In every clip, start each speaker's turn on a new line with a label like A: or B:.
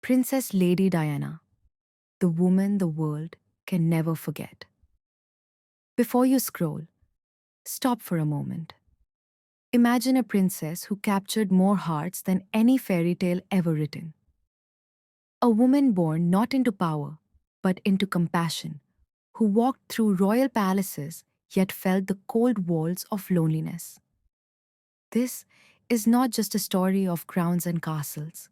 A: Princess Lady Diana, the woman the world can never forget. Before you scroll, stop for a moment. Imagine a princess who captured more hearts than any fairy tale ever written. A woman born not into power, but into compassion, who walked through royal palaces yet felt the cold walls of loneliness. This is not just a story of crowns and castles.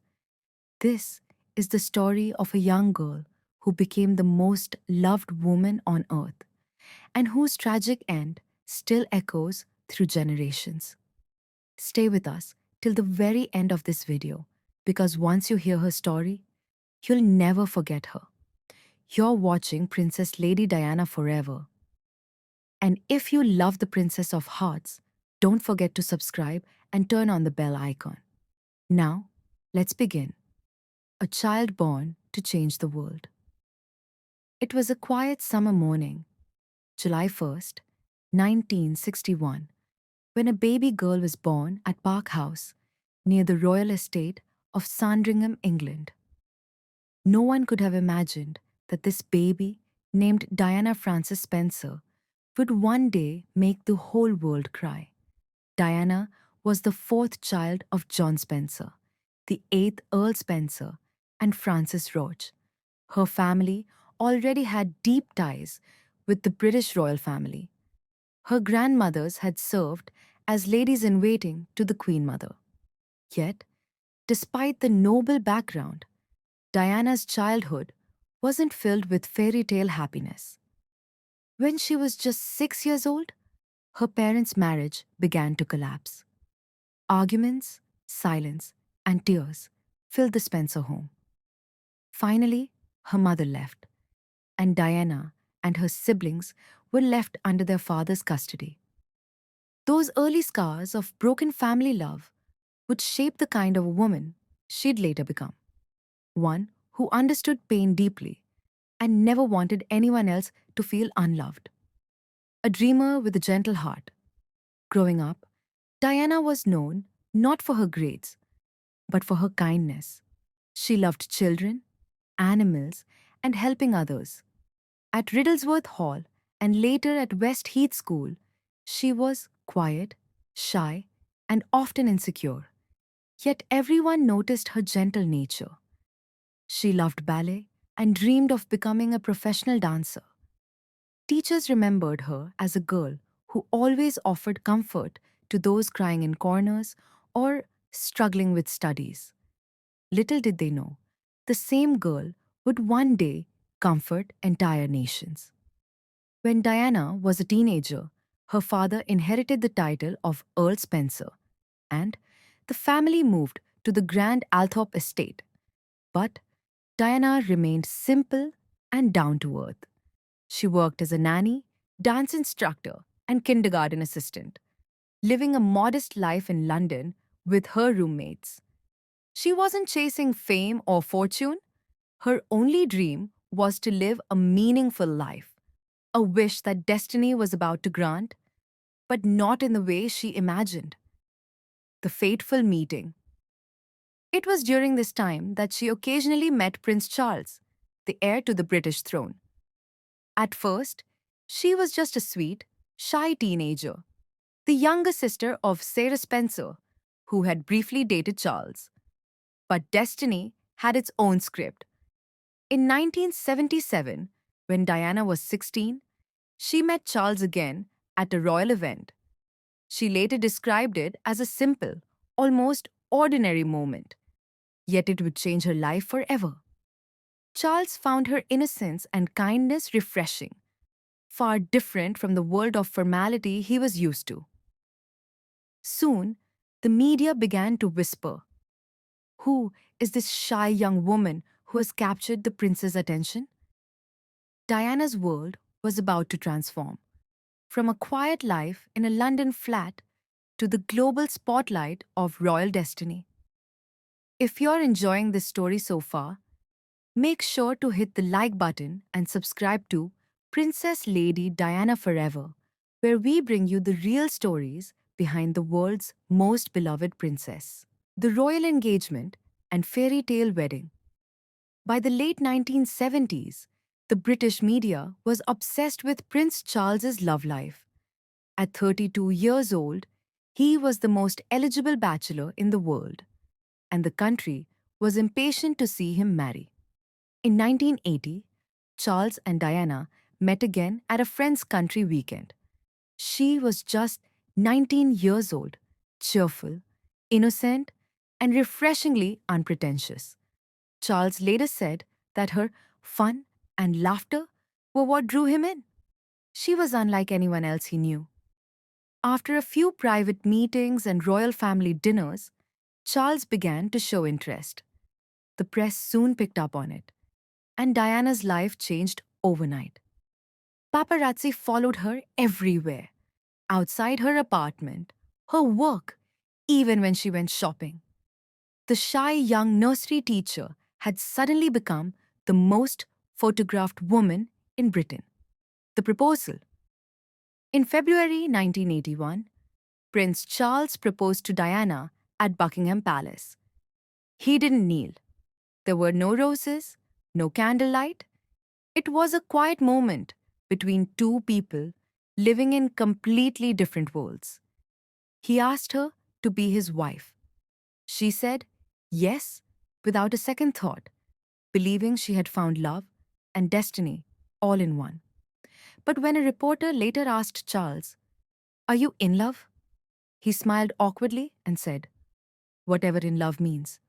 A: This is the story of a young girl who became the most loved woman on earth and whose tragic end still echoes through generations. Stay with us till the very end of this video because once you hear her story, you'll never forget her. You're watching Princess Lady Diana forever. And if you love the Princess of Hearts, don't forget to subscribe and turn on the bell icon. Now, let's begin. A child born to change the world. It was a quiet summer morning, July 1st, 1961, when a baby girl was born at Park House, near the royal estate of Sandringham, England. No one could have imagined that this baby, named Diana Frances Spencer, would one day make the whole world cry. Diana was the fourth child of John Spencer, the eighth Earl Spencer, and Frances Roche. Her family already had deep ties with the British royal family. Her grandmothers had served as ladies-in-waiting to the Queen Mother. Yet, despite the noble background, Diana's childhood wasn't filled with fairy tale happiness. When she was just 6 years old, her parents' marriage began to collapse. Arguments, silence, and tears filled the Spencer home. Finally, her mother left, and Diana and her siblings were left under their father's custody. Those early scars of broken family love would shape the kind of woman she'd later become. One who understood pain deeply and never wanted anyone else to feel unloved. A dreamer with a gentle heart. Growing up, Diana was known not for her grades, but for her kindness. She loved children, animals, and helping others. At Riddlesworth Hall and later at West Heath School, she was quiet, shy, and often insecure. Yet everyone noticed her gentle nature. She loved ballet and dreamed of becoming a professional dancer. Teachers remembered her as a girl who always offered comfort to those crying in corners or struggling with studies. Little did they know, the same girl would one day comfort entire nations. When Diana was a teenager, her father inherited the title of Earl Spencer, and the family moved to the Grand Althorp estate. But Diana remained simple and down to earth. She worked as a nanny, dance instructor, and kindergarten assistant, living a modest life in London with her roommates. She wasn't chasing fame or fortune. Her only dream was to live a meaningful life, a wish that destiny was about to grant, but not in the way she imagined. The fateful meeting. It was during this time that she occasionally met Prince Charles, the heir to the British throne. At first, she was just a sweet, shy teenager, the younger sister of Sarah Spencer, who had briefly dated Charles. But destiny had its own script. In 1977, when Diana was 16, she met Charles again at a royal event. She later described it as a simple, almost ordinary moment, yet it would change her life forever. Charles found her innocence and kindness refreshing, far different from the world of formality he was used to. Soon, the media began to whisper, "Who is this shy young woman who has captured the prince's attention?" Diana's world was about to transform, from a quiet life in a London flat to the global spotlight of royal destiny. If you're enjoying this story so far, make sure to hit the like button and subscribe to Princess Lady Diana Forever, where we bring you the real stories behind the world's most beloved princess. The royal engagement and fairy tale wedding. By the late 1970s, the British media was obsessed with Prince Charles's love life. At 32 years old, he was the most eligible bachelor in the world, and the country was impatient to see him marry. In 1980, Charles and Diana met again at a friend's country weekend. She was just 19 years old, cheerful, innocent, and refreshingly unpretentious. Charles later said that her fun and laughter were what drew him in. She was unlike anyone else he knew. After a few private meetings and royal family dinners, Charles began to show interest. The press soon picked up on it, and Diana's life changed overnight. Paparazzi followed her everywhere, outside her apartment, her work, even when she went shopping. The shy young nursery teacher had suddenly become the most photographed woman in Britain. The proposal. In February 1981, Prince Charles proposed to Diana at Buckingham Palace. He didn't kneel. There were no roses, no candlelight. It was a quiet moment between two people living in completely different worlds. He asked her to be his wife. She said yes without a second thought, believing she had found love and destiny all in one. But when a reporter later asked Charles, "Are you in love?" he smiled awkwardly and said, "Whatever in love means."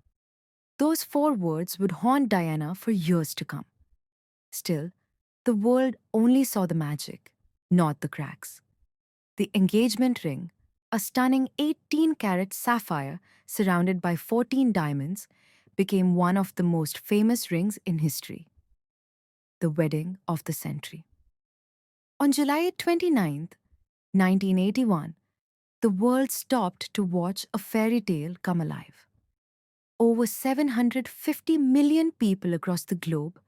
A: Those four words would haunt Diana for years to come. Still, the world only saw the magic, not the cracks. The engagement ring, a stunning 18-carat sapphire surrounded by 14 diamonds, became one of the most famous rings in history. The wedding of the century. On July 29, 1981, the world stopped to watch a fairy tale come alive. Over 750 million people across the globe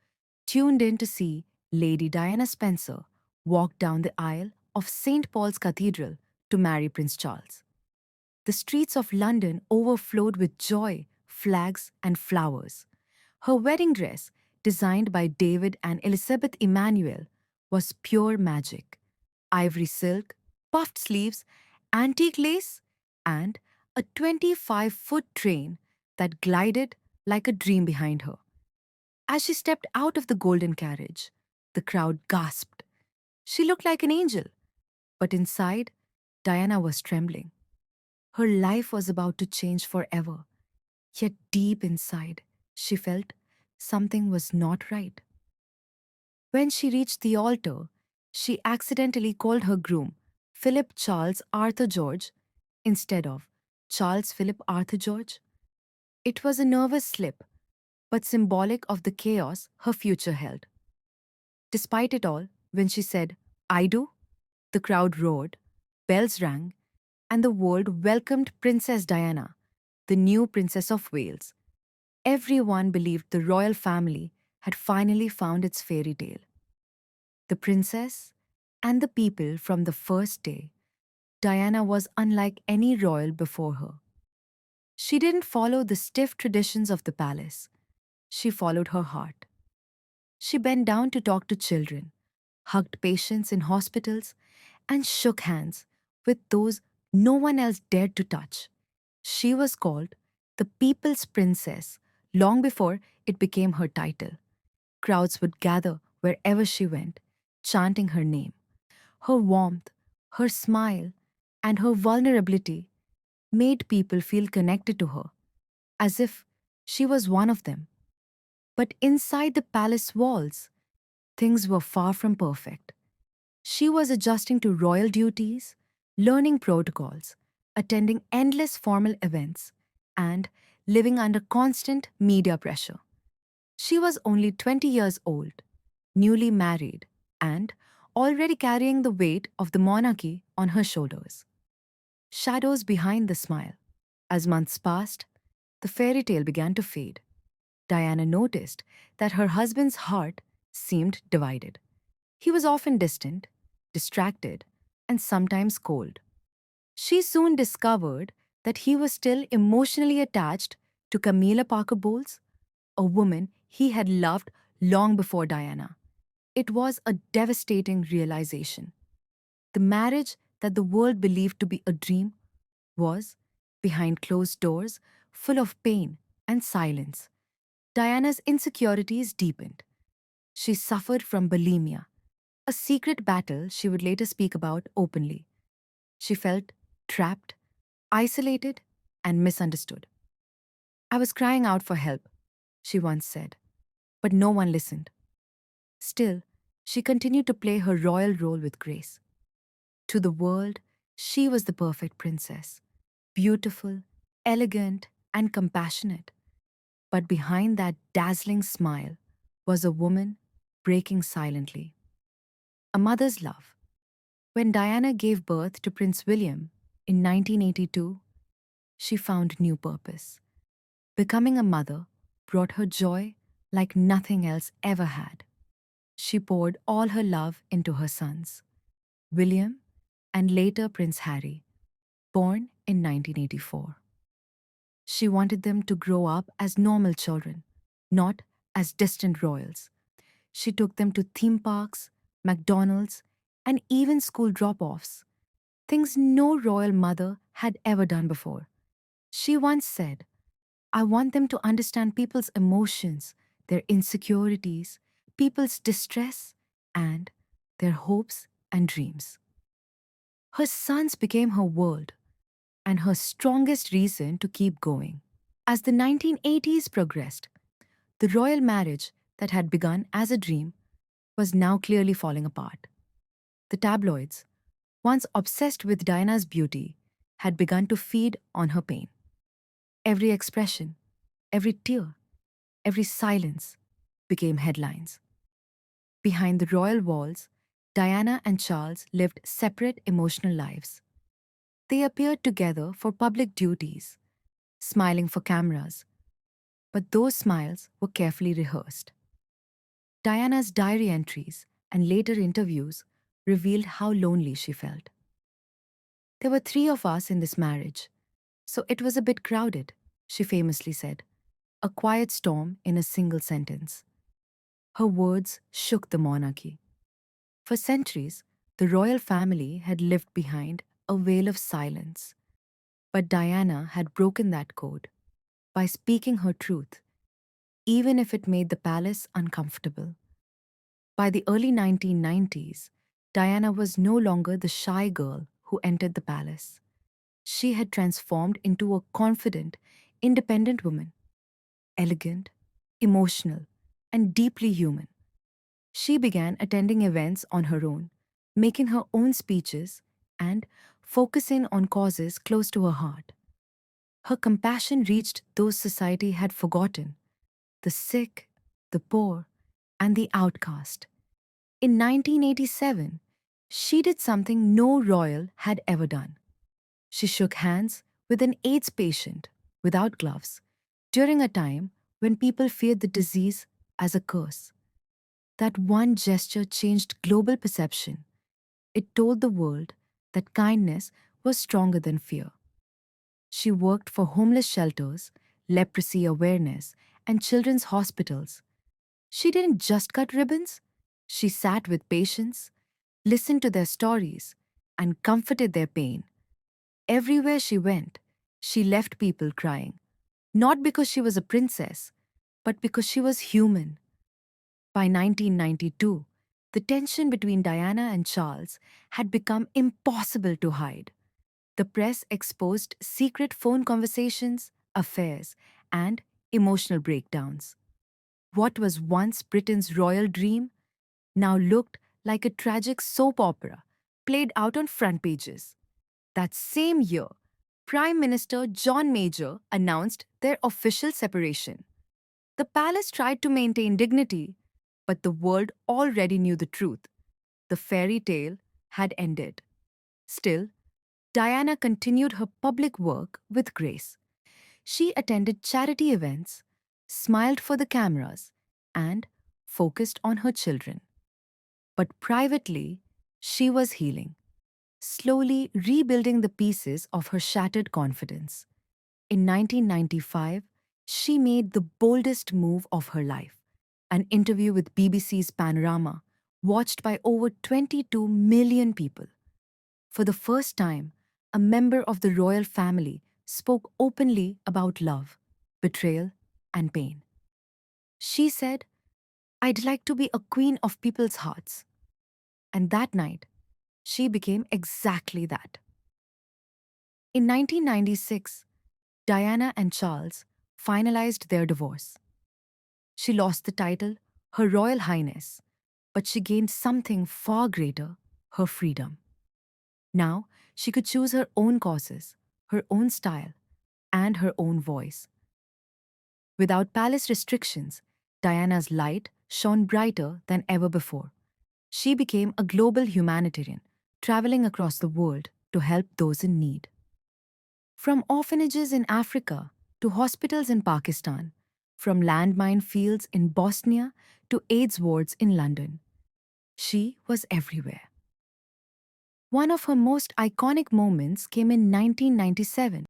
A: tuned in to see Lady Diana Spencer walk down the aisle of St. Paul's Cathedral to marry Prince Charles. The streets of London overflowed with joy, flags, and flowers. Her wedding dress, designed by David and Elizabeth Emanuel, was pure magic. Ivory silk, puffed sleeves, antique lace, and a 25-foot train that glided like a dream behind her. As she stepped out of the golden carriage, the crowd gasped. She looked like an angel, but inside, Diana was trembling. Her life was about to change forever, yet deep inside, she felt something was not right. When she reached the altar, she accidentally called her groom Philip Charles Arthur George instead of Charles Philip Arthur George. It was a nervous slip, but symbolic of the chaos her future held. Despite it all, when she said, "I do," the crowd roared, bells rang, and the world welcomed Princess Diana, the new Princess of Wales. Everyone believed the royal family had finally found its fairy tale. The princess and the people from the first day, Diana was unlike any royal before her. She didn't follow the stiff traditions of the palace. She followed her heart. She bent down to talk to children, hugged patients in hospitals, and shook hands with those no one else dared to touch. She was called the People's Princess long before it became her title. Crowds would gather wherever she went, chanting her name. Her warmth, her smile, and her vulnerability made people feel connected to her, as if she was one of them. But inside the palace walls, things were far from perfect. She was adjusting to royal duties, learning protocols, attending endless formal events, and living under constant media pressure. She was only 20 years old, newly married, and already carrying the weight of the monarchy on her shoulders. Shadows behind the smile. As months passed, the fairy tale began to fade. Diana noticed that her husband's heart seemed divided. He was often distant, distracted, and sometimes cold. She soon discovered that he was still emotionally attached to Camilla Parker Bowles, a woman he had loved long before Diana. It was a devastating realization. The marriage that the world believed to be a dream was, behind closed doors, full of pain and silence. Diana's insecurities deepened. She suffered from bulimia, a secret battle she would later speak about openly. She felt trapped, isolated, and misunderstood. I was crying out for help, she once said, but no one listened. Still, she continued to play her royal role with grace. To the world, she was the perfect princess, beautiful, elegant, and compassionate. But behind that dazzling smile was a woman breaking silently. A mother's love. When Diana gave birth to Prince William in 1982, she found new purpose. Becoming a mother brought her joy like nothing else ever had. She poured all her love into her sons, William and later Prince Harry, born in 1984. She wanted them to grow up as normal children, not as distant royals. She took them to theme parks, McDonald's, and even school drop offs, things no royal mother had ever done before. She once said, I want them to understand people's emotions, their insecurities, people's distress, and their hopes and dreams. Her sons became her world and her strongest reason to keep going. As the 1980s progressed, the royal marriage that had begun as a dream was now clearly falling apart. The tabloids, once obsessed with Diana's beauty, had begun to feed on her pain. Every expression, every tear, every silence became headlines. Behind the royal walls, Diana and Charles lived separate emotional lives. They appeared together for public duties, smiling for cameras, but those smiles were carefully rehearsed. Diana's diary entries and later interviews revealed how lonely she felt. There were three of us in this marriage, so it was a bit crowded, she famously said, a quiet storm in a single sentence. Her words shook the monarchy. For centuries, the royal family had lived behind a veil of silence. But Diana had broken that code by speaking her truth, even if it made the palace uncomfortable. By the early 1990s, Diana was no longer the shy girl who entered the palace. She had transformed into a confident, independent woman, elegant, emotional, and deeply human. She began attending events on her own, making her own speeches, and focusing on causes close to her heart. Her compassion reached those society had forgotten: the sick, the poor, and the outcast. In 1987, she did something no royal had ever done. She shook hands with an AIDS patient without gloves during a time when people feared the disease as a curse. That one gesture changed global perception. It told the world that kindness was stronger than fear. She worked for homeless shelters, leprosy awareness, and children's hospitals. She didn't just cut ribbons, she sat with patients, listened to their stories, and comforted their pain. Everywhere she went, she left people crying, not because she was a princess, but because she was human. By 1992, the tension between Diana and Charles had become impossible to hide. The press exposed secret phone conversations, affairs, and emotional breakdowns. What was once Britain's royal dream now looked like a tragic soap opera played out on front pages. That same year, Prime Minister John Major announced their official separation. The palace tried to maintain dignity, but the world already knew the truth. The fairy tale had ended. Still, Diana continued her public work with grace. She attended charity events, smiled for the cameras, and focused on her children. But privately, she was healing, slowly rebuilding the pieces of her shattered confidence. In 1995, she made the boldest move of her life. an interview with BBC's Panorama, watched by over 22 million people. For the first time, a member of the royal family spoke openly about love, betrayal, and pain. She said, "I'd like to be a queen of people's hearts." And that night, she became exactly that. In 1996, Diana and Charles finalized their divorce. She lost the title, Her Royal Highness, but she gained something far greater, her freedom. Now, she could choose her own causes, her own style, and her own voice. Without palace restrictions, Diana's light shone brighter than ever before. She became a global humanitarian, traveling across the world to help those in need. From orphanages in Africa to hospitals in Pakistan, from landmine fields in Bosnia to AIDS wards in London, she was everywhere. One of her most iconic moments came in 1997